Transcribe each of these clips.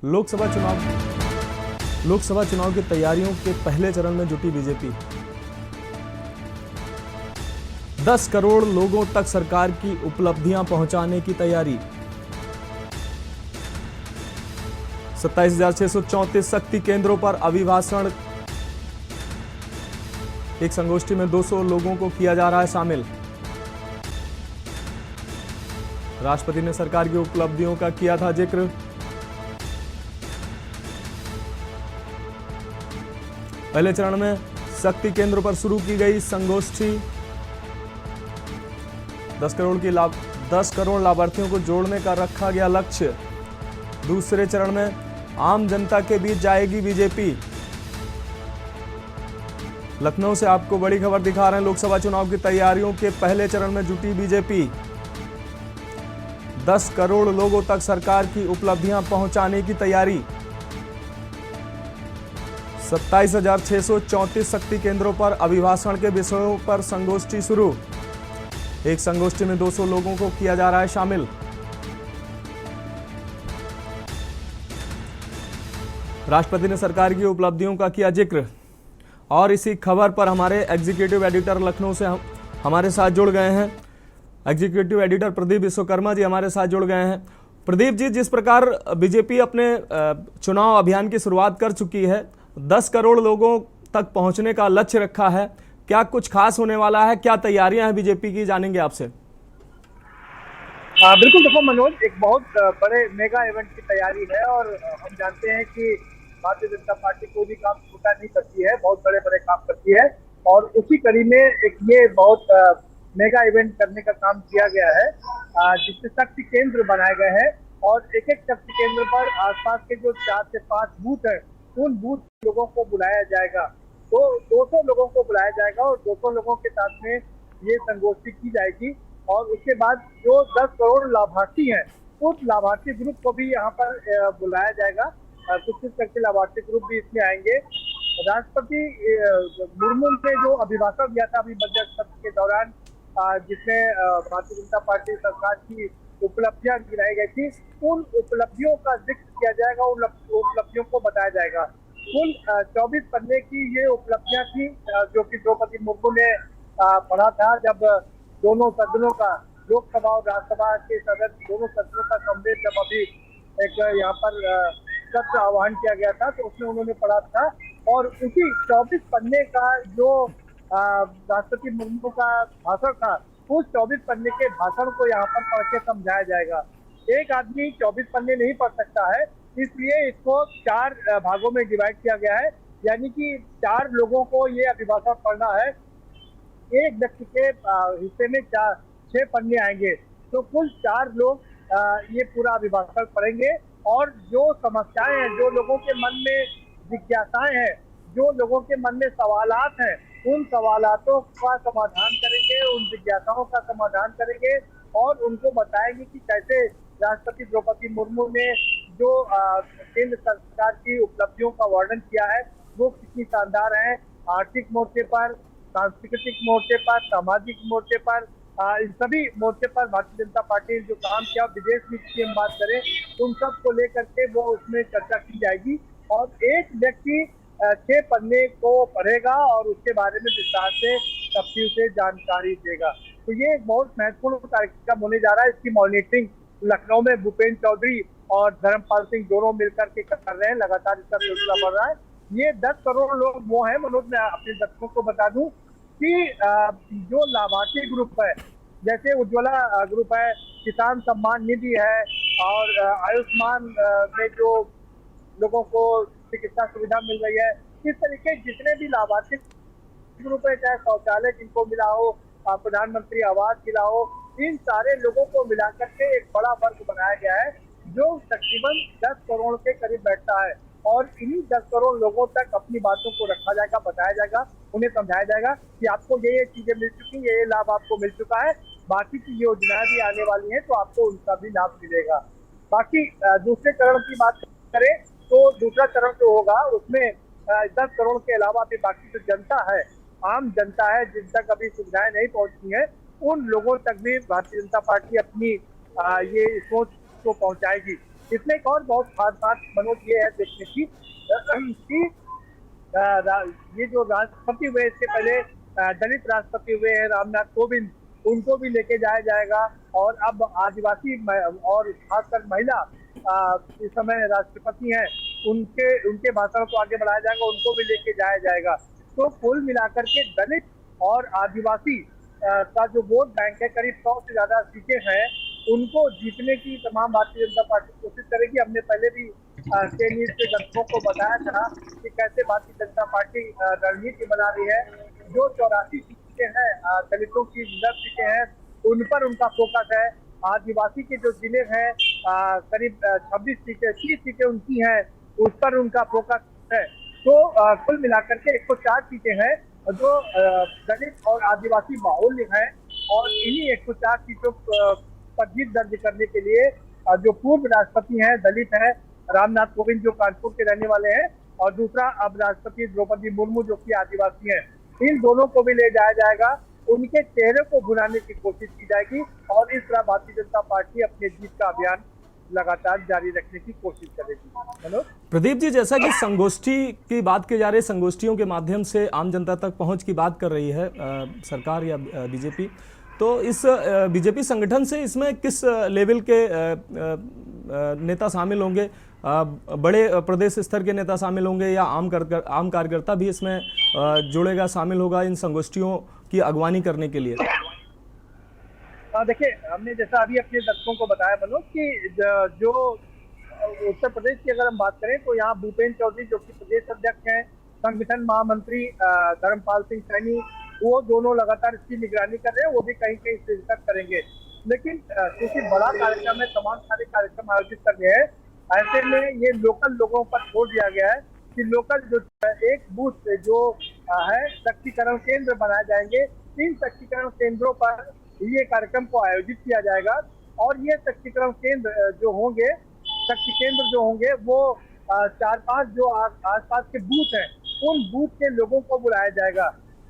लोकसभा चुनाव की तैयारियों के पहले चरण में जुटी बीजेपी। 10 करोड़ लोगों तक सरकार की उपलब्धियां पहुंचाने की तैयारी। 27,634 शक्ति केंद्रों पर अभिभाषण। एक संगोष्ठी में 200 लोगों को किया जा रहा है शामिल। राष्ट्रपति ने सरकार की उपलब्धियों का किया था जिक्र। पहले चरण में शक्ति केंद्रों पर शुरू की गई संगोष्ठी। 10 करोड़ लाभार्थियों को जोड़ने का रखा गया लक्ष्य। दूसरे चरण में आम जनता के बीच जाएगी बीजेपी। लखनऊ से आपको बड़ी खबर दिखा रहे हैं। लोकसभा चुनाव की तैयारियों के पहले चरण में जुटी बीजेपी। 10 करोड़ लोगों तक सरकार की उपलब्धियां पहुंचाने की तैयारी। 27,634 शक्ति केंद्रों पर अभिभाषण के विषयों पर संगोष्ठी शुरू। एक संगोष्ठी में 200 लोगों को किया जा रहा है शामिल। राष्ट्रपति ने सरकार की उपलब्धियों का किया जिक्र। और इसी खबर पर हमारे एग्जीक्यूटिव एडिटर लखनऊ से हमारे साथ जुड़ गए हैं। एग्जीक्यूटिव एडिटर प्रदीप विश्वकर्मा जी हमारे साथ जुड़ गए हैं। प्रदीप जी, जिस प्रकार बीजेपी अपने चुनाव अभियान की शुरुआत कर चुकी है, 10 करोड़ लोगों तक पहुंचने का लक्ष्य रखा है, क्या कुछ खास होने वाला है? क्या तैयारियां हैं बीजेपी की, जानेंगे आपसे। बिल्कुल, देखो मनोज, एक बहुत बड़े मेगा इवेंट की तैयारी है और हम जानते हैं कि भारतीय जनता पार्टी कोई भी काम छोटा नहीं करती है, बहुत बड़े बड़े काम करती है और उसी कड़ी में एक ये बहुत मेगा इवेंट करने का काम किया गया है, जिससे शक्ति केंद्र बनाए गए हैं और एक एक शक्ति केंद्र पर आसपास के जो 4 से 5 बूथ है, उन बूथ लोगों को बुलाया जाएगा। तो 200 लोगों को बुलाया जाएगा और 200 लोगों के साथ में ये संगोष्ठी की जाएगी और उसके बाद जो 10 करोड़ लाभार्थी हैं, उस लाभार्थी ग्रुप को भी यहाँ पर बुलाया जाएगा। कुछ करके लाभार्थी ग्रुप भी इसमें आएंगे। राष्ट्रपति मुर्मू ने जो अभिभाषण दिया था अभी बजट सत्र के दौरान, जिसमें भारतीय जनता पार्टी सरकार की उपलब्धियां गिनाई गई थी, उन उपलब्धियों का जिक्र किया जाएगा, उन उपलब्धियों को बताया जाएगा। कुल 24 पन्ने की ये उपलब्धियां थी जो कि द्रौपदी मुर्मू ने पढ़ा था जब दोनों सदनों का, लोकसभा और राज्यसभा के सदन दोनों सदनों का संवेद जब अभी एक यहाँ पर सत्र आह्वान किया गया था, तो उसमें उन्होंने पढ़ा था और उसी 24 पन्ने का जो राष्ट्रपति मुर्मू का भाषण था, उस 24 पन्ने के भाषण को यहाँ पर पढ़ के समझाया जाएगा। एक आदमी 24 पन्ने नहीं पढ़ सकता है, इसलिए इसको 4 भागों में डिवाइड किया गया है, यानी कि 4 लोगों को ये अभिभाषण पढ़ना है। एक व्यक्ति के हिस्से में 6 पन्ने आएंगे, तो कुल 4 लोग ये पूरा अभिभाषण पढ़ेंगे और जो समस्याएं हैं, जो लोगों के मन में जिज्ञासाएं हैं, जो लोगों के मन में सवालात हैं, उन सवालातों का समाधान करेंगे, उन जिज्ञासाओं का समाधान करेंगे और उनको बताएंगे कि कैसे राष्ट्रपति द्रौपदी मुर्मू ने जो केंद्र सरकार की उपलब्धियों का वर्णन किया है वो कितनी शानदार है। आर्थिक मोर्चे पर, सांस्कृतिक मोर्चे पर, सामाजिक मोर्चे पर, इन सभी मोर्चे पर भारतीय जनता पार्टी ने जो काम किया, विदेश नीति की हम बात करें, उन सब को लेकर के वो उसमें चर्चा की जाएगी और एक व्यक्ति 6 पन्ने को पढ़ेगा और उसके बारे में विस्तार से सबकी उसे जानकारी देगा। तो ये एक बहुत महत्वपूर्ण कार्यक्रम होने जा रहा है। इसकी मॉनिटरिंग लखनऊ में भूपेंद्र चौधरी और धर्मपाल सिंह दोनों मिलकर के कर रहे हैं। लगातार इसका सिलसिला बढ़ रहा है। ये 10 करोड़ लोग वो हैं, मनोज, मैं अपने दर्शकों को बता दूं कि जो लाभार्थी ग्रुप है, जैसे उज्ज्वला ग्रुप है, किसान सम्मान निधि है और आयुष्मान में जो लोगों को चिकित्सा सुविधा मिल रही है, इस तरीके जितने भी लाभार्थी ग्रुप है, चाहे शौचालय जिनको मिला हो, प्रधानमंत्री आवास मिला हो, इन सारे लोगों को मिला करके एक बड़ा वर्ग बनाया गया है जो तकरीबन 10 करोड़ के करीब बैठता है और इन्हीं 10 करोड़ लोगों तक अपनी बातों को रखा जाएगा, बताया जाएगा, उन्हें समझाया जाएगा कि आपको ये चीजें मिल चुकी, ये लाभ आपको मिल चुका है, बाकी की योजनाएं भी आने वाली हैं तो आपको उनका भी लाभ मिलेगा। बाकी दूसरे चरण की बात करें तो दूसरा चरण जो होगा उसमें 10 करोड़ के अलावा भी बाकी जो जनता है, आम जनता है, जिन तक अभी सुविधाएं नहीं पहुंचती हैं, उन लोगों तक भी भारतीय जनता पार्टी अपनी ये सोच को पहुंचाएगी। इसमें एक और बहुत खास बात मनोज ये है देखने की कि ये जो राष्ट्रपति हुए इसके पहले दलित राष्ट्रपति हुए हैं रामनाथ कोविंद, उनको भी लेके जाया जाएगा। और अब आदिवासी और खासकर महिला इस समय राष्ट्रपति हैं, उनके उनके भाषण को आगे बढ़ाया जाएगा, उनको भी लेके जाया जाएगा। तो कुल मिलाकर के दलित और आदिवासी का जो वोट बैंक है, करीब 100 से ज्यादा सीटें हैं, उनको जीतने की तमाम भारतीय जनता पार्टी कोशिश करेगी। हमने पहले भी न्यूज के दर्शकों को बताया था कि कैसे भारतीय जनता पार्टी रणनीति बना रही है। जो 84 सीटें हैं दलितों की रिजर्व सीटें हैं, उन पर उनका फोकस है। आदिवासी के जो जिले हैं करीब 26 सीटें 30 सीटें उनकी हैं, उस पर उनका फोकस है। तो कुल मिलाकर के 104 सीटें हैं जो दलित और आदिवासी बाहुल्य हैं, और इन्हीं 104 सीटों पर जीत दर्ज करने के लिए जो पूर्व राष्ट्रपति हैं दलित हैं रामनाथ कोविंद, जो कानपुर के रहने वाले हैं, और दूसरा अब राष्ट्रपति द्रौपदी मुर्मू जो कि आदिवासी हैं, इन दोनों को भी ले जाया जाएगा। उनके चेहरे को भुनाने की कोशिश की जाएगी और इस तरह भारतीय जनता पार्टी अपने जीत का अभियान लगातार जारी रखने की कोशिश करेगी। प्रदीप जी, जैसा कि संगोष्ठी की बात की जा रही है, संगोष्ठियों के माध्यम से आम जनता तक पहुंच की बात कर रही है सरकार या बीजेपी, तो इस बीजेपी संगठन से इसमें किस लेवल के नेता शामिल होंगे? बड़े प्रदेश स्तर के नेता शामिल होंगे या आम कार्यकर्ता भी इसमें जुड़ेगा, शामिल होगा इन संगोष्ठियों की अगवानी करने के लिए? देखिए, हमने जैसा अभी अपने दर्शकों को बताया मनोज कि जो उत्तर प्रदेश की अगर हम बात करें तो यहाँ भूपेंद्र चौधरी जो कि प्रदेश अध्यक्ष हैं, संगठन महामंत्री धर्मपाल सिंह सैनी, वो दोनों लगातार इसकी निगरानी कर रहे हैं, वो भी कहीं कहीं शिरकत करेंगे। लेकिन क्योंकि बड़ा कार्यक्रम है, तमाम सारे कार्यक्रम आयोजित कर रहे हैं, ऐसे में ये लोकल लोगों पर छोड़ दिया गया है कि लोकल जो एक बूथ जो है शक्तिकरण केंद्र बनाए जाएंगे। इन शक्तिकरण केंद्रों पर ये कार्यक्रम को आयोजित किया जाएगा और ये शक्तिकरण केंद्र जो होंगे, शक्ति केंद्र जो होंगे वो 4-5 जो आसपास के बूथ हैं, उन बूथ के लोगों को बुलाया जाएगा।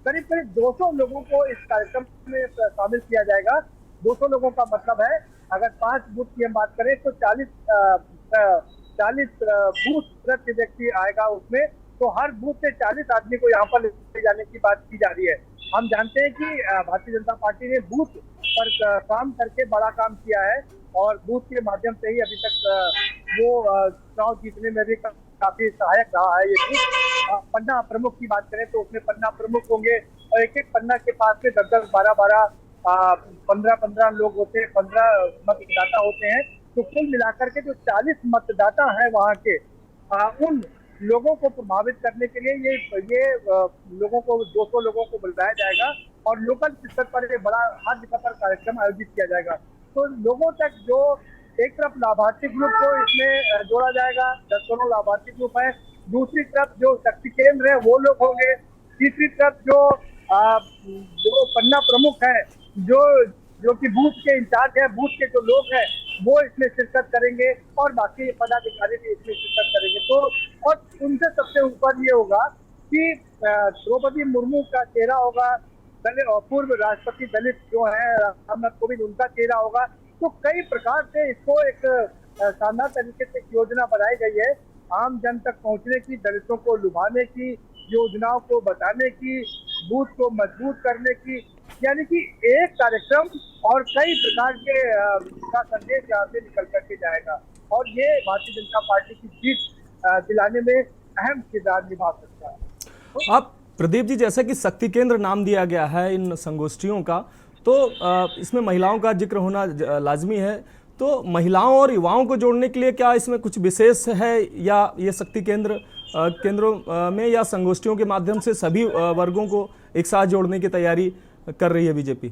करीब करीब 200 लोगों को इस कार्यक्रम में शामिल किया जाएगा। 200 लोगों का मतलब है, अगर 5 बूथ की हम बात करें तो 40 बूथ प्रति व्यक्ति आएगा उसमें, तो हर बूथ से 40 आदमी को यहाँ पर ले जाने की बात की जा रही है। हम जानते हैं कि भारतीय जनता पार्टी ने बूथ पर काम करके बड़ा काम किया है और बूथ के माध्यम से ही अभी तक वो चुनाव जीतने में भी काफी सहायक रहा है। ये पन्ना प्रमुख की बात करें तो उसमें पन्ना प्रमुख होंगे और एक एक पन्ना के पास में 10-10, 12-12, 15-15 लोग होते हैं, 15 मतदाता होते हैं। तो कुल मिलाकर के जो 40 मतदाता हैं वहाँ के, उन लोगों को प्रभावित करने के लिए ये लोगों को 200 लोगों को बुलाया जाएगा और लोकल स्तर पर एक बड़ा हर जगह पर कार्यक्रम आयोजित किया जाएगा। तो लोगों तक जो एक तरफ लाभार्थी ग्रुप को इसमें जोड़ा जाएगा, 10 लाभार्थी ग्रुप है, दूसरी तरफ जो शक्ति केंद्र है वो लोग होंगे, तीसरी तरफ जो पन्ना प्रमुख है, जो कि बूथ के इंचार्ज है, बूथ के जो लोग हैं वो इसमें शिरकत करेंगे और बाकी पदाधिकारी भी इसमें शिरकत करेंगे। तो और उनसे सबसे ऊपर ये होगा कि द्रौपदी मुर्मू का चेहरा होगा, पूर्व राष्ट्रपति दलित जो है रामनाथ कोविंद, उनका चेहरा होगा। तो कई प्रकार से इसको एक शानदार तरीके से योजना बनाई गई है आम जन तक पहुंचने की, दलितों को लुभाने की, योजनाओं को बताने की, बूथ को मजबूत करने की, यानी कि एक कार्यक्रम और कई प्रकार के का संदेश यहाँ से निकल करके जाएगा और ये भारतीय जनता पार्टी की जीत दिलाने में अहम किरदार निभा सकता है। अब प्रदीप जी, जैसा कि शक्ति केंद्र नाम दिया गया है इन संगोष्ठियों का, तो इसमें महिलाओं का जिक्र होना लाजमी है। तो महिलाओं और युवाओं को जोड़ने के लिए क्या इसमें कुछ विशेष है, या ये शक्ति केंद्रों में या संगोष्ठियों के माध्यम से सभी वर्गों को एक साथ जोड़ने की तैयारी कर रही है बीजेपी?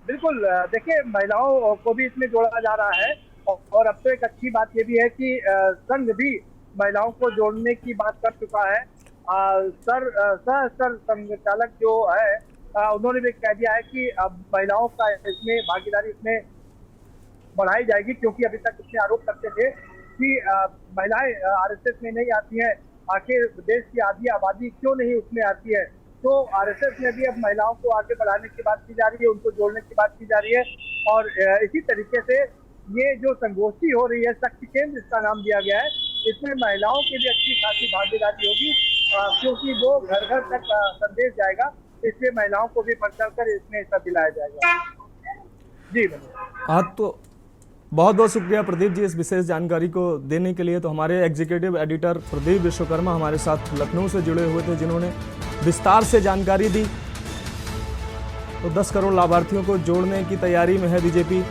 बिल्कुल, देखिए, महिलाओं को भी इसमें जोड़ा जा रहा है और अब तो एक अच्छी बात ये भी है कि संघ भी महिलाओं को जोड़ने की बात कर चुका है। सह संचालक जो है उन्होंने भी कह दिया है कि अब महिलाओं का इसमें भागीदारी इसमें बढ़ाई जाएगी, क्योंकि अभी तक इसमें आरोप करते थे कि महिलाएं आरएसएस में नहीं आती हैं, आखिर देश की आधी आबादी क्यों नहीं उसमें आती है। तो आरएसएस में भी अब महिलाओं को आगे बढ़ाने की बात की जा रही है, उनको जोड़ने की बात की जा रही है और इसी तरीके से ये जो संगोष्ठी हो रही है, शक्ति केंद्र इसका नाम दिया गया है, इसमें महिलाओं की भी अच्छी खासी भागीदारी होगी, क्योंकि वो घर घर तक संदेश जाएगा, इसलिए महिलाओं को भी बढ़ चढ़ कर इसमें हिस्सा दिलाया जाएगा। जी हाँ, तो बहुत बहुत शुक्रिया प्रदीप जी इस विशेष जानकारी को देने के लिए। तो हमारे एग्जीक्यूटिव एडिटर प्रदीप विश्वकर्मा हमारे साथ लखनऊ से जुड़े हुए थे, जिन्होंने विस्तार से जानकारी दी। तो 10 करोड़ लाभार्थियों को जोड़ने की तैयारी में है बीजेपी।